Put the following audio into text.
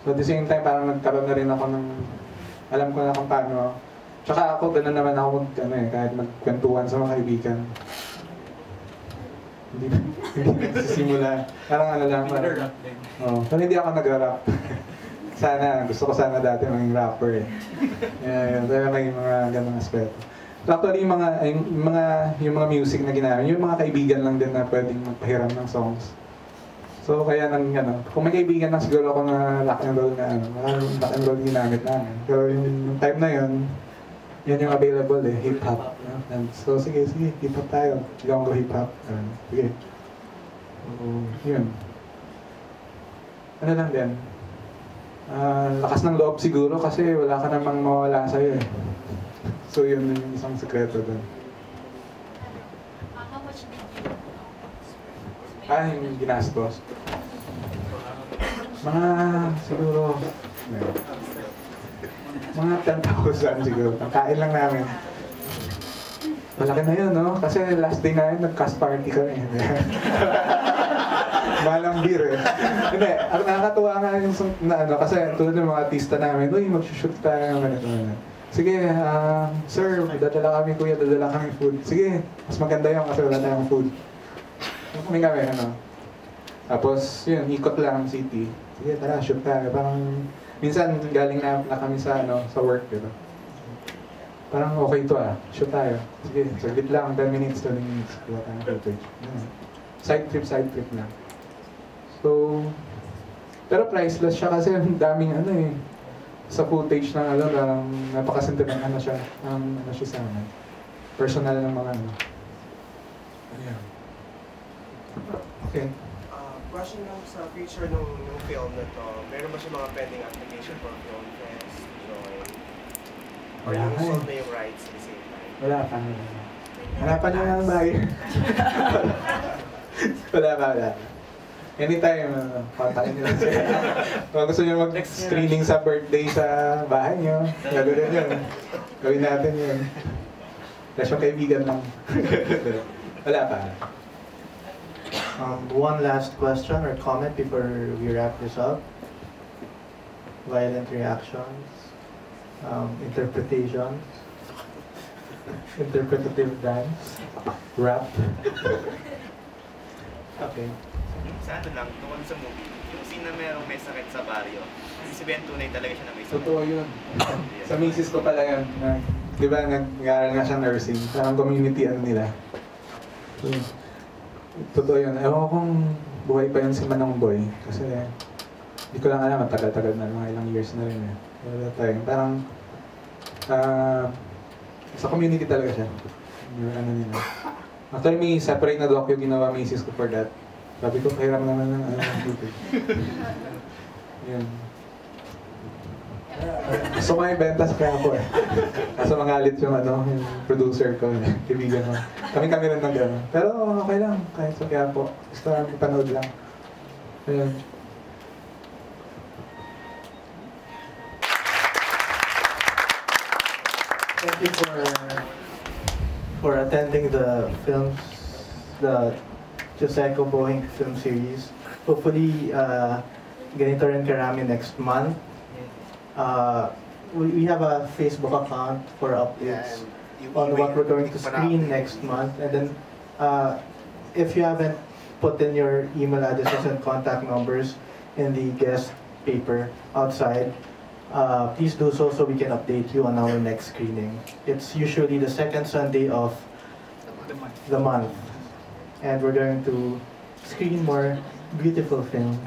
So at the same time, parang nagkaroon na rin ako ng, alam ko na kung paano. Tsaka ako, gano'n naman ako kahit magkwentuhan sa mga kaibigan. Hindi nagsisimula. Parang ano lang. Pero hindi ako nagra-rap. Gusto ko sana dati maging rapper eh. Pero may mga ganong aspeto. Actually, yung mga music na ginamit, yung mga kaibigan lang din na pwedeng magpahiram ng songs. So kaya kung may kaibigan lang siguro ako na rock and roll na maraming rock and roll ginamit namin. Pero yung time na yun yung available eh, hip-hop. So sige, hip-hop tayo. Sige akong hip-hop. Sige. Yun. Ano lang din? Lakas ng loob siguro kasi wala ka namang mawala sa'yo eh. So yun yung isang sekreto doon. How much did you Yung ginastos? Mga siguro mga 10,000 siguro. Kain lang namin. Malaki na yun, no? Kasi last day namin, nag-cast party kami. Malang beer eh. Hindi, ang nakakatuwa nga yung kasi tulad ng mga artista namin, uy, mag-shoot tayo, ganito. Sige, sir, dadala kami kuya, dadala kami food. Sige, mas maganda yun kasi wala tayong food. Kami, tapos, yun, ikot lang ang city. Sige, tara, shoot tayo. Parang, minsan galing na kami sa work, diba? Parang okay to shoot tayo. Sige, saglit lang, 10 minutes, 20 minutes. Kuha tayong footage. Side trip lang. So, pero priceless siya kasi ang daming sa footage ng napaka-sentimental siya sa amin. Personal ng mga Ayan. Okay. Question lang sa future ng film na to, meron ba siya mga pending application for film fest, join? Or yung sold na yung rights at the same time? Wala pa. Hanapan nyo ng buyer. Wala pa. Anytime, kontakin nyo lang siya. Kung gusto nyo mag-screening sa birthday sa bahay nyo, gagawin yun. Gawin natin yun. Kasi yung kaibigan lang. Wala pa. One last question or comment before we wrap this up. Violent reactions, interpretations, interpretative dance, rap. Okay. Sa lang, tungkol sa movie, yung scene na merong may sakit sa baryo, ibig sabihin tunay talaga siya na may sakit. Totoo yun. Sa misis ko pala yun. Di ba, nag-aaral nga siya nursing. Parang community nila. Totoo yun. Ewan ko kung buhay pa yun si Manong Boy. Kasi hindi ko lang alam, matagal-tagal na, mga ilang years na rin eh. Parang sa community talaga siya. Yung nila. Actually, may separate na doc yung ginawa misis ko for that. Sabi ko, pahiram naman ng yun. Gusto ko ibenta sa kaya ko eh. Kaso mangalit yung yung producer ko, kaibigan ko. Kami rin ng gano'n. Pero okay lang, kahit sa kaya po. Basta panood lang. Ayun. Thank you for attending the Joseco Bohing film series. Hopefully, ganito rin karami next month. We have a Facebook account for updates on what we're going to screen next month. And then, if you haven't put in your email addresses and contact numbers in the guest paper outside, please do so we can update you on our next screening. It's usually the second Sunday of the month. And we're going to screen more beautiful films.